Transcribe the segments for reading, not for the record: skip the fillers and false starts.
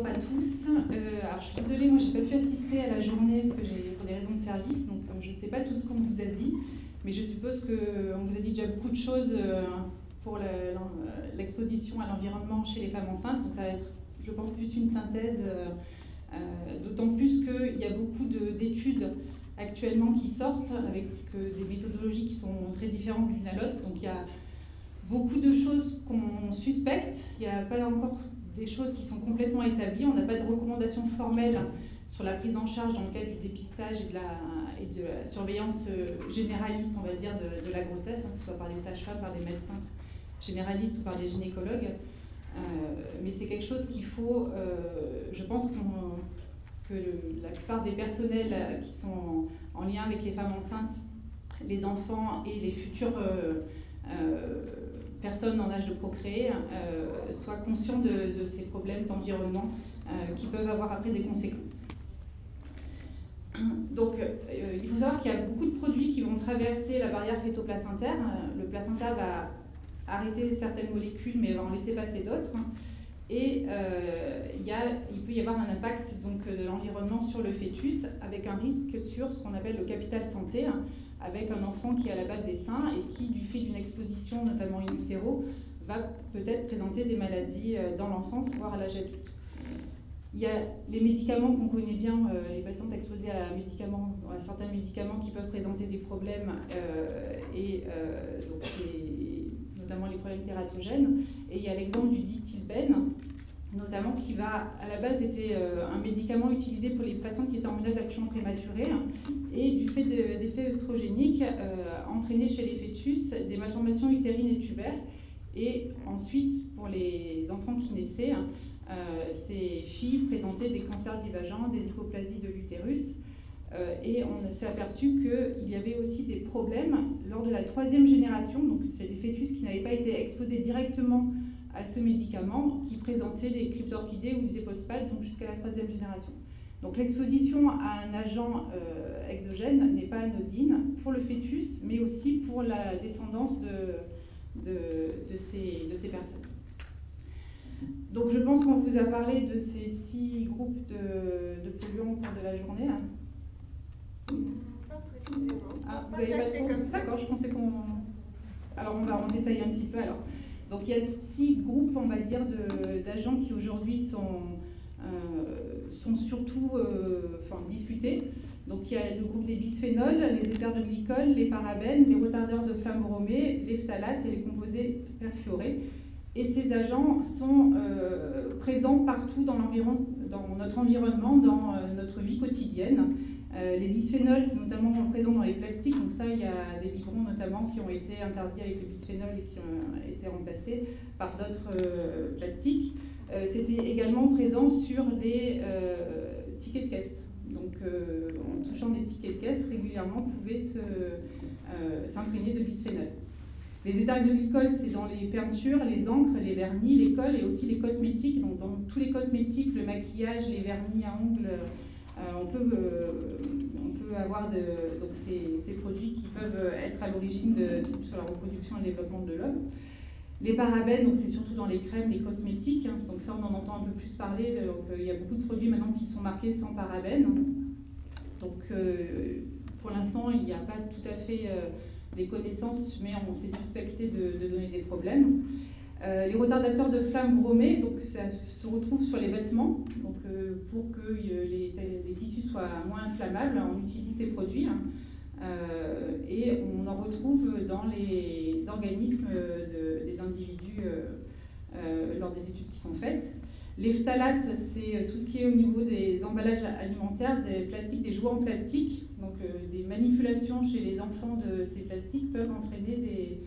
Bonjour à tous. Alors je suis désolée, moi j'ai pas pu assister à la journée parce que pour des raisons de service, donc je ne sais pas tout ce qu'on vous a dit, mais je suppose qu'on vous a dit déjà beaucoup de choses pour l'exposition à l'environnement chez les femmes enceintes, donc ça va être, je pense, plus une synthèse, d'autant plus qu'il y a beaucoup d'études actuellement qui sortent avec des méthodologies qui sont très différentes l'une à l'autre, donc il y a beaucoup de choses qu'on suspecte, il n'y a pas encore des choses qui sont complètement établies, on n'a pas de recommandations formelles sur la prise en charge dans le cadre du dépistage et de la surveillance généraliste, on va dire, de la grossesse, que ce soit par des sages-femmes, par des médecins généralistes ou par des gynécologues. Mais c'est quelque chose qu'il faut, je pense que la plupart des personnels qui sont en lien avec les femmes enceintes, les enfants et les futurs personnes en âge de procréer soient conscients de ces problèmes d'environnement qui peuvent avoir après des conséquences. Donc il faut savoir qu'il y a beaucoup de produits qui vont traverser la barrière fœto-placentaire. Le placenta va arrêter certaines molécules mais va en laisser passer d'autres. Et il peut y avoir un impact donc, de l'environnement sur le fœtus avec un risque sur ce qu'on appelle le capital santé, avec un enfant qui est à la base des seins et qui, du fait d'une exposition, notamment in utero, va peut-être présenter des maladies dans l'enfance, voire à l'âge adulte. Il y a les médicaments qu'on connaît bien, les patientes exposées à certains médicaments qui peuvent présenter des problèmes, donc notamment les problèmes tératogènes. Et il y a l'exemple du Distilbène, notamment qui va, à la base, était un médicament utilisé pour les patients qui étaient en menace d'accouchement prématuré et du fait d'effets œstrogéniques entraînés chez les fœtus des malformations utérines et tubaires. Et ensuite, pour les enfants qui naissaient, ces filles présentaient des cancers du vagin, des hypoplasies de l'utérus. Et on s'est aperçu qu'il y avait aussi des problèmes lors de la 3e génération, donc c'est des fœtus qui n'avaient pas été exposés directement à ce médicament, qui présentaient des cryptorchidées ou des épospades, donc jusqu'à la 3e génération. Donc l'exposition à un agent exogène n'est pas anodine pour le fœtus, mais aussi pour la descendance de ces personnes. Donc je pense qu'on vous a parlé de ces 6 groupes de polluants au cours de la journée. Pas précisément. Ah, vous n'avez pas trop comme ça. D'accord, je pensais qu'on... Alors on va en détailler un petit peu alors. Donc il y a 6 groupes, on va dire, d'agents qui aujourd'hui sont surtout discutés. Donc il y a le groupe des bisphénols, les éthers de glycol, les parabènes, les retardeurs de flamme bromée, les phtalates et les composés perfluorés. Et ces agents sont présents partout dans notre environnement, dans notre vie quotidienne. Les bisphénols, c'est notamment présent dans les plastiques, donc ça, il y a des biberons notamment qui ont été interdits avec le bisphénol et qui ont été remplacés par d'autres plastiques. C'était également présent sur des tickets de caisse. Donc en touchant des tickets de caisse, régulièrement, on pouvait s'imprégner de bisphénol. Les éthers de glycol, c'est dans les peintures, les encres, les vernis, les cols et aussi les cosmétiques. Donc dans tous les cosmétiques, le maquillage, les vernis à ongles, on peut avoir donc ces produits qui peuvent être à l'origine sur la reproduction et le développement de l'homme. Les parabènes, donc c'est surtout dans les crèmes, les cosmétiques, donc ça on en entend un peu plus parler, donc il y a beaucoup de produits maintenant qui sont marqués sans parabènes. Donc pour l'instant il n'y a pas tout à fait des connaissances, mais on s'est suspecté de donner des problèmes. Les retardateurs de flamme bromée, donc ça se retrouve sur les vêtements, donc pour que les tissus soient moins inflammables, on utilise ces produits, et on en retrouve dans les organismes des individus lors des études qui sont faites. Les phtalates, c'est tout ce qui est au niveau des emballages alimentaires, des plastiques, des jouets en plastique, donc des manipulations chez les enfants de ces plastiques peuvent entraîner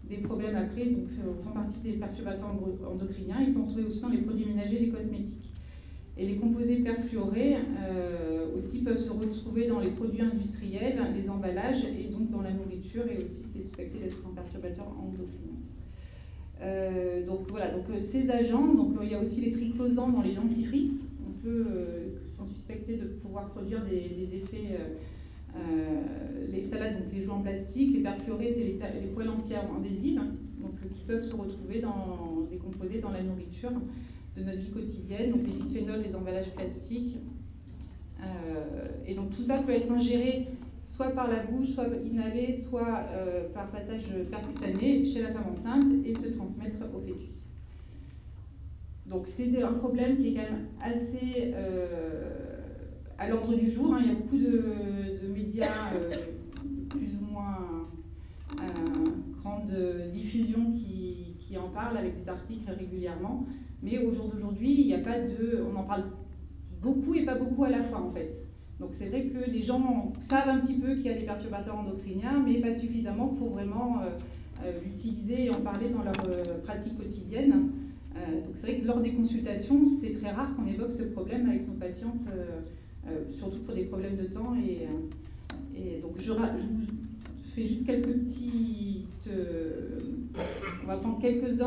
des problèmes après, donc font partie des perturbateurs endocriniens. Ils sont retrouvés aussi dans les produits ménagers et les cosmétiques. Et les composés perfluorés aussi peuvent se retrouver dans les produits industriels, les emballages et donc dans la nourriture, et aussi c'est suspecté d'être un perturbateur endocrinien. Donc voilà, donc ces agents, donc il y a aussi les triclosans dans les dentifrices, qui sont suspectés de pouvoir produire des effets. Les phtalates, donc les jouets en plastique, les perfluorés, c'est les poêles anti-adhésives, donc qui peuvent se retrouver décomposés dans la nourriture de notre vie quotidienne, donc les bisphénols, les emballages plastiques. Et donc tout ça peut être ingéré soit par la bouche, soit inhalé, soit par passage percutané chez la femme enceinte et se transmettre au fœtus. Donc c'est un problème qui est quand même assez à l'ordre du jour. Hein. Il y a beaucoup de médias plus ou moins grande diffusion qui en parlent avec des articles régulièrement. Mais au jour d'aujourd'hui, il n'y a pas de... On en parle beaucoup et pas beaucoup à la fois en fait. Donc c'est vrai que les gens savent un petit peu qu'il y a des perturbateurs endocriniens, mais pas suffisamment pour vraiment l'utiliser et en parler dans leur pratique quotidienne. Donc c'est vrai que lors des consultations, c'est très rare qu'on évoque ce problème avec nos patientes, surtout pour des problèmes de temps. Et donc je vous fais juste quelques petites... on va prendre quelques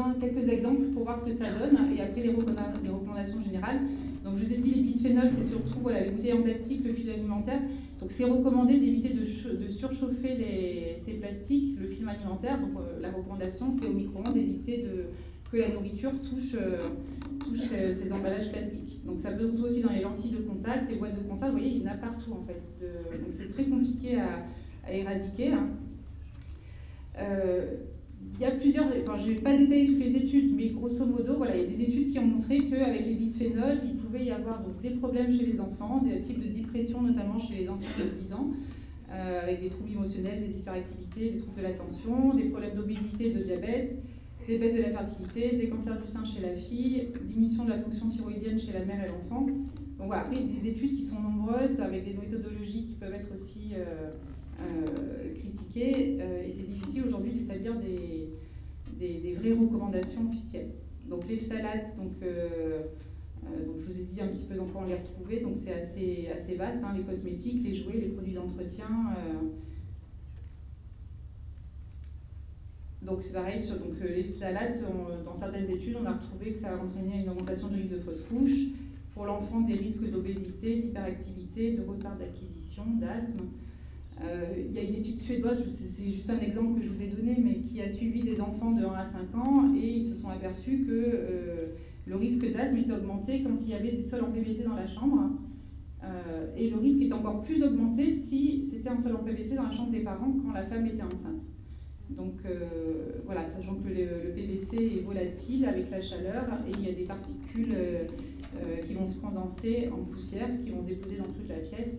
exemples pour voir ce que ça donne, et après les recommandations générales. Donc je vous ai dit, les bisphénols, c'est surtout voilà, les bouteilles en plastique, le film alimentaire. Donc c'est recommandé d'éviter de surchauffer ces plastiques, le film alimentaire. Donc la recommandation, c'est au micro-ondes d'éviter que la nourriture touche ces emballages plastiques. Donc ça peut se retrouver aussi dans les lentilles de contact, les boîtes de conserve. Vous voyez, il y en a partout en fait. Donc c'est très compliqué à éradiquer. Il y a plusieurs, enfin, je ne vais pas détailler toutes les études, mais grosso modo, voilà, il y a des études qui ont montré qu'avec les bisphénols, il pouvait y avoir donc, des problèmes chez les enfants, des types de dépression, notamment chez les enfants de 10 ans, avec des troubles émotionnels, des hyperactivités, des troubles de l'attention, des problèmes d'obésité et de diabète, des baisses de la fertilité, des cancers du sein chez la fille, diminution de la fonction thyroïdienne chez la mère et l'enfant. Donc voilà, après, des études qui sont nombreuses, avec des méthodologies qui peuvent être aussi critiquées, et c'est difficile aujourd'hui d'établir des vraies recommandations officielles. Donc les phtalates, donc je vous ai dit un petit peu dans quoi on les retrouvait, donc c'est assez vaste, hein, les cosmétiques, les jouets, les produits d'entretien. Donc c'est pareil, les phtalates, dans certaines études, on a retrouvé que ça entraînait une augmentation du risque de fausse couche, pour l'enfant des risques d'obésité, d'hyperactivité, de retard d'acquisition, d'asthme. Il y a une étude suédoise, c'est juste un exemple que je vous ai donné, mais qui a suivi des enfants de 1 à 5 ans et ils se sont aperçus que le risque d'asthme était augmenté quand il y avait des sols en PVC dans la chambre. Et le risque est encore plus augmenté si c'était un sol en PVC dans la chambre des parents quand la femme était enceinte. Donc voilà, sachant que le PVC est volatile avec la chaleur et il y a des particules qui vont se condenser en poussière, qui vont se déposer dans toute la pièce.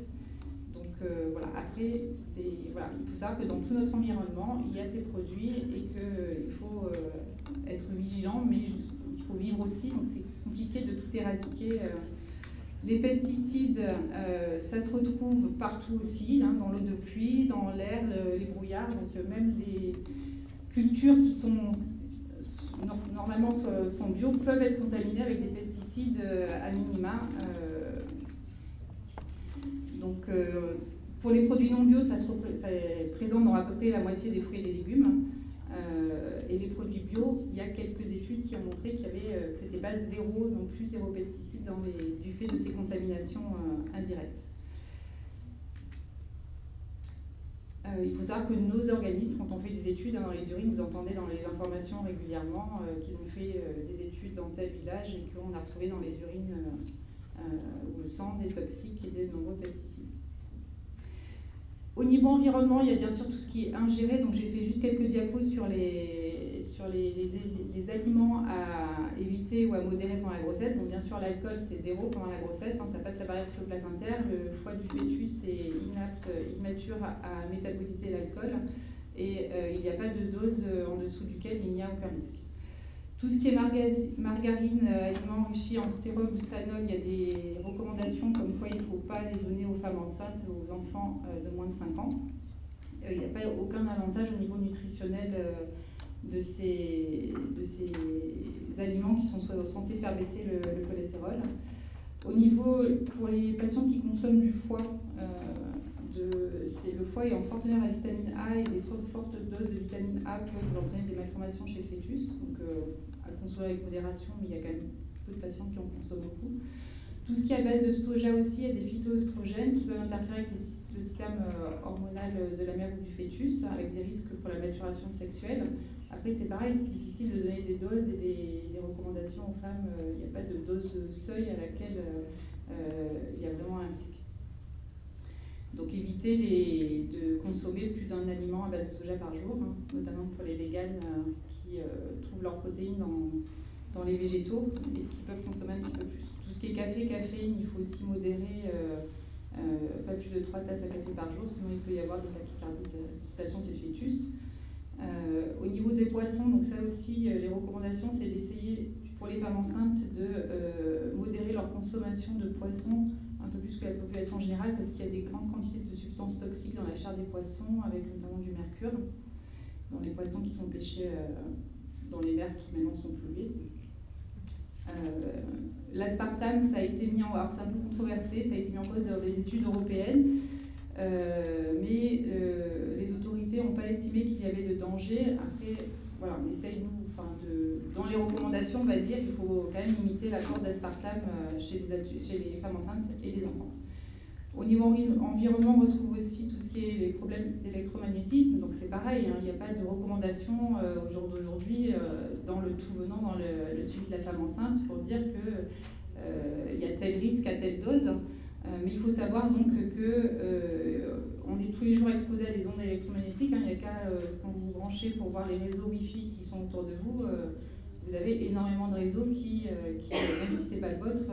Voilà, après, voilà, il faut savoir que dans tout notre environnement, il y a ces produits et qu'il faut être vigilant, mais il faut vivre aussi, donc c'est compliqué de tout éradiquer. Les pesticides, ça se retrouve partout aussi, hein, dans l'eau de pluie, dans l'air, les brouillards, donc même les cultures qui sont normalement sont bio peuvent être contaminées avec des pesticides à minima. Donc, pour les produits non bio, ça est présent dans à peu près la moitié des fruits et des légumes. Et les produits bio, il y a quelques études qui ont montré que c'était pas zéro, non plus zéro pesticide du fait de ces contaminations indirectes. Il faut savoir que nos organismes, quand on fait des études dans les urines, vous entendez dans les informations régulièrement qu'ils ont fait des études dans tel village et qu'on a retrouvé dans les urines ou le sang des toxiques et des nombreux pesticides. Au niveau environnement, il y a bien sûr tout ce qui est ingéré, donc j'ai fait juste quelques diapos sur les aliments à éviter ou à modérer pendant la grossesse. Donc bien sûr l'alcool c'est zéro pendant la grossesse, hein, ça passe la barrière placentaire, le foie du fœtus est inapte, immature à métaboliser l'alcool et il n'y a pas de dose en dessous duquel il n'y a aucun risque. Tout ce qui est margarine, aliments enrichis en stérol ou stanol, il y a des recommandations comme quoi il ne faut pas les donner aux femmes enceintes ou aux enfants de moins de 5 ans. Il n'y a pas aucun avantage au niveau nutritionnel de ces aliments qui sont censés faire baisser le cholestérol. Au niveau, pour les patients qui consomment du foie, le foie est en forte teneur à vitamine A et des trop fortes doses de vitamine A peuvent entraîner des malformations chez le fœtus. Donc à consommer avec modération, mais il y a quand même peu de patients qui en consomment beaucoup. Tout ce qui est à base de soja aussi, il y a des phytoœstrogènes qui peuvent interférer avec le système hormonal de la mère ou du fœtus, avec des risques pour la maturation sexuelle. Après, c'est pareil, c'est difficile de donner des doses et des recommandations aux femmes. Il n'y a pas de dose seuil à laquelle il y a vraiment un risque. Donc éviter de consommer plus d'un aliment à base de soja par jour, hein, notamment pour les véganes qui trouvent leurs protéines dans les végétaux et qui peuvent consommer un petit peu plus. Tout ce qui est café, caféine, il faut aussi modérer, pas plus de 3 tasses à café par jour, sinon il peut y avoir des tachycardies de station c'est le fœtus. Au niveau des poissons, donc ça aussi, les recommandations, c'est d'essayer pour les femmes enceintes de modérer leur consommation de poissons un peu plus que la population générale, parce qu'il y a des grandes quantités de substances toxiques dans la chair des poissons, avec notamment du mercure, dans les poissons qui sont pêchés dans les mers qui maintenant sont polluées. L'aspartame, ça a été mis en... Alors c'est un peu controversé, ça a été mis en cause dans des études européennes, mais les autorités n'ont pas estimé qu'il y avait de danger. Après, voilà, on essaye, nous, dans les recommandations, on va dire qu'il faut quand même limiter l'apport d'aspartame chez les femmes enceintes et les enfants. Au niveau environnement, on retrouve aussi tout ce qui est les problèmes d'électromagnétisme. Donc c'est pareil, hein, il n'y a pas de recommandation au jour d'aujourd'hui dans le tout venant dans le suivi de la femme enceinte pour dire qu'il y a tel risque à telle dose. Mais il faut savoir donc on est tous les jours exposé à des ondes électromagnétiques. Hein, il n'y a qu'à quand vous vous branchez pour voir les réseaux Wi-Fi qui sont autour de vous, vous avez énormément de réseaux qui même si ce n'est pas le vôtre,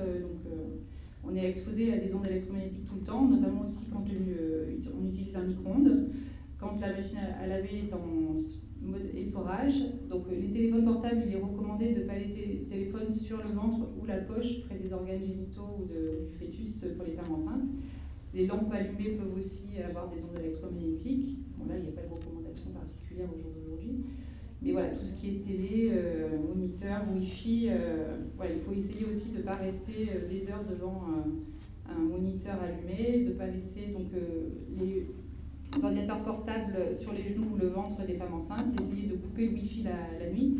on est exposé à des ondes électromagnétiques tout le temps, notamment aussi quand on utilise un micro-ondes, quand la machine à laver est en mode essorage. Donc les téléphones portables, il est recommandé de ne pas les téléphones sur le ventre ou la poche, près des organes génitaux ou du fœtus pour les femmes enceintes. Les lampes allumées peuvent aussi avoir des ondes électromagnétiques. Bon là, il n'y a pas de recommandation particulière au jour d'aujourd'hui. Mais voilà, tout ce qui est télé, moniteur, Wi-Fi, voilà, il faut essayer aussi de ne pas rester des heures devant un moniteur allumé, de ne pas laisser donc, les ordinateurs portables sur les genoux ou le ventre des femmes enceintes, essayer de couper le Wi-Fi la nuit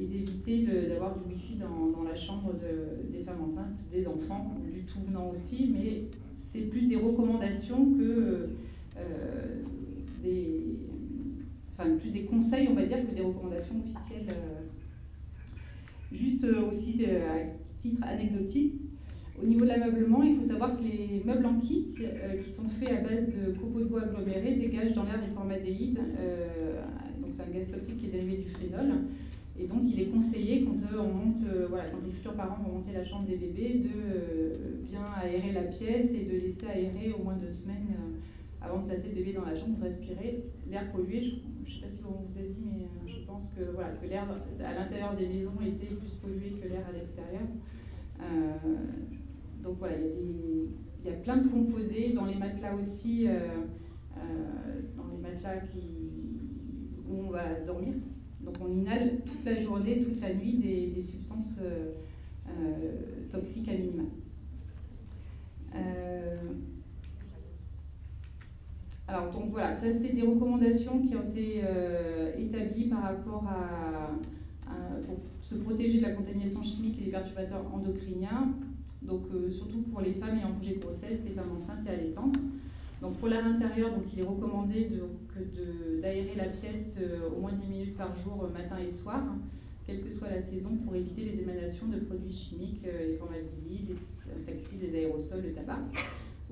et d'éviter d'avoir du Wi-Fi dans la chambre des femmes enceintes, des enfants, du tout venant aussi, mais c'est plus des recommandations que plus des conseils, on va dire, que des recommandations officielles. Juste aussi à titre anecdotique, au niveau de l'ameublement, il faut savoir que les meubles en kit qui sont faits à base de copeaux de bois agglomérés dégagent dans l'air des formaldéhydes. Donc c'est un gaz toxique qui est dérivé du phénol. Et donc il est conseillé quand on monte, quand les futurs parents vont monter la chambre des bébés, de bien aérer la pièce et de laisser aérer au moins 2 semaines avant de placer le bébé dans la chambre pour respirer l'air pollué. Je ne sais pas si on vous a dit, mais je pense que l'air à l'intérieur des maisons était plus pollué que l'air à l'extérieur. Donc voilà, il y a plein de composés, dans les matelas aussi, dans les matelas où on va dormir. Donc on inhale toute la journée, toute la nuit des substances toxiques à minima. Alors donc voilà, ça c'est des recommandations qui ont été établies par rapport pour se protéger de la contamination chimique et des perturbateurs endocriniens, donc surtout pour les femmes ayant congé de grossesse, les femmes enceintes et allaitantes. Donc pour l'air intérieur, donc il est recommandé d'aérer la pièce au moins 10 minutes par jour, matin et soir, quelle que soit la saison, pour éviter les émanations de produits chimiques, les formaldéhydes, les insecticides, les aérosols, le tabac.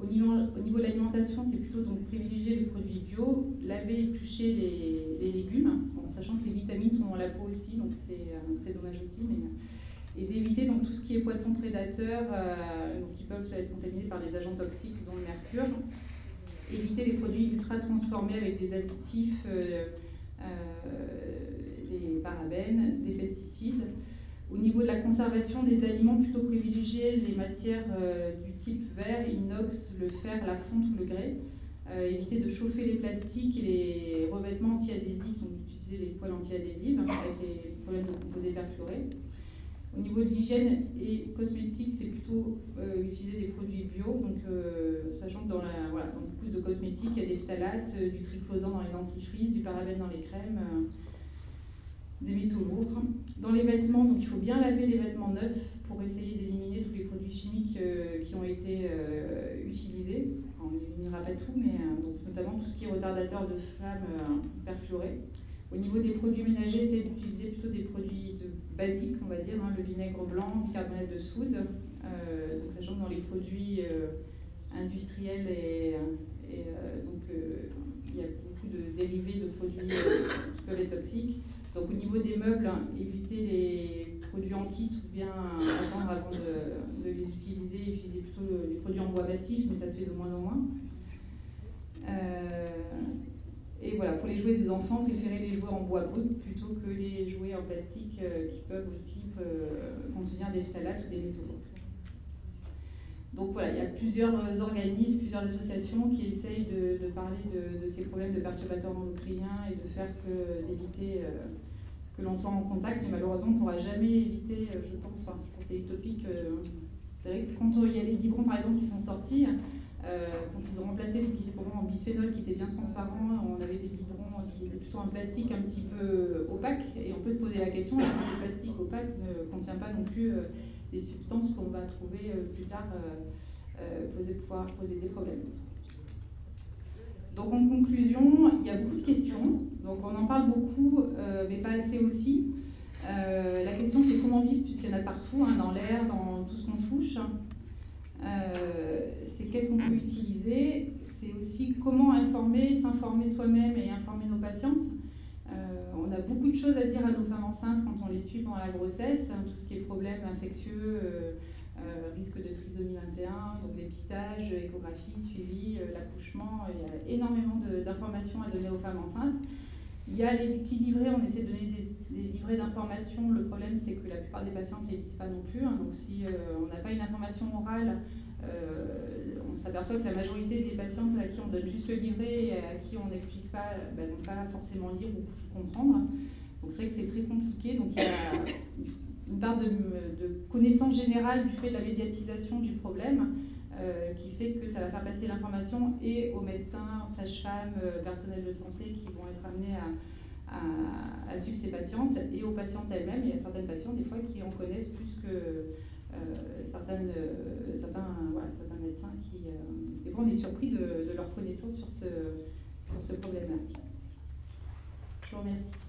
Au niveau de l'alimentation, c'est plutôt donc privilégier les produits bio, laver et éplucher les légumes, bon, sachant que les vitamines sont dans la peau aussi, donc c'est dommage aussi, et d'éviter donc tout ce qui est poissons prédateurs, qui peuvent être contaminés par des agents toxiques, dont le mercure. Éviter les produits ultra transformés avec des additifs, les parabènes, des pesticides. Au niveau de la conservation des aliments, plutôt privilégier les matières du type verre, inox, le fer, la fonte ou le grès. Éviter de chauffer les plastiques et les revêtements anti-adhésifs, donc utiliser les poêles anti-adhésives avec les problèmes de composés perfluorés. Au niveau de l'hygiène et cosmétique, c'est plutôt utiliser des produits bio, donc sachant que dans beaucoup de cosmétiques, il y a des phtalates, du triclosan dans les dentifrices, du parabène dans les crèmes, des métaux lourds. Dans les vêtements, donc il faut bien laver les vêtements neufs pour essayer d'éliminer tous les produits chimiques qui ont été utilisés. On n'éliminera pas tout, mais donc, notamment tout ce qui est retardateur de flamme perfluoré. Au niveau des produits ménagers, c'est d'utiliser plutôt des produits basiques, on va dire, hein, le vinaigre blanc, bicarbonate de soude. Donc, sachant que dans les produits industriels il y a beaucoup de dérivés de produits qui peuvent être toxiques. Donc au niveau des meubles, hein, éviter les produits en kit ou bien attendre avant de les utiliser, utiliser plutôt les produits en bois massif, mais ça se fait de moins en moins. Et voilà, pour les jouets des enfants, préférez les jouets en bois brut plutôt que les jouets en plastique qui peuvent aussi contenir des phtalates ou des métaux. Donc voilà, il y a plusieurs organismes, plusieurs associations qui essayent de parler de ces problèmes de perturbateurs endocriniens et de faire d'éviter que l'on soit en contact. Mais malheureusement, on ne pourra jamais éviter, je pense que c'est utopique. C'est vrai que quand il y a les biberons, par exemple, qui sont sortis, quand ils ont remplacé les biberons en bisphénol qui étaient bien transparents, on avait des biberons qui étaient plutôt en plastique un petit peu opaque. Et on peut se poser la question, est-ce que ce plastique opaque ne contient pas non plus des substances qu'on va trouver plus tard pouvoir poser des problèmes. Donc en conclusion, il y a beaucoup de questions, donc on en parle beaucoup, mais pas assez aussi. La question c'est comment vivre, puisqu'il y en a partout, hein, dans l'air, dans tout ce qu'on touche. C'est qu'est-ce qu'on peut utiliser, c'est aussi comment s'informer soi-même et informer nos patientes. On a beaucoup de choses à dire à nos femmes enceintes quand on les suit pendant la grossesse, hein, tout ce qui est problèmes infectieux, risque de trisomie 21, donc dépistage, échographie, suivi, l'accouchement. Il y a énormément d'informations à donner aux femmes enceintes. Il y a les petits livrets, on essaie de donner des livrets d'informations. Le problème, c'est que la plupart des patientes ne les lisent pas non plus. Hein, donc si on n'a pas une information orale, on s'aperçoit que la majorité des patientes à qui on donne juste le livret et à qui on n'explique pas, n'ont pas forcément lire ou comprendre. Donc c'est vrai que c'est très compliqué. Donc il y a une part de connaissance générale du fait de la médiatisation du problème qui fait que ça va faire passer l'information et aux médecins, aux sages-femmes, personnels de santé qui vont être amenés à suivre ces patientes et aux patientes elles-mêmes. Il y a certaines patientes des fois qui en connaissent plus que certains médecins qui, des fois on est surpris de leur connaissance sur ce problème-là. Je vous remercie.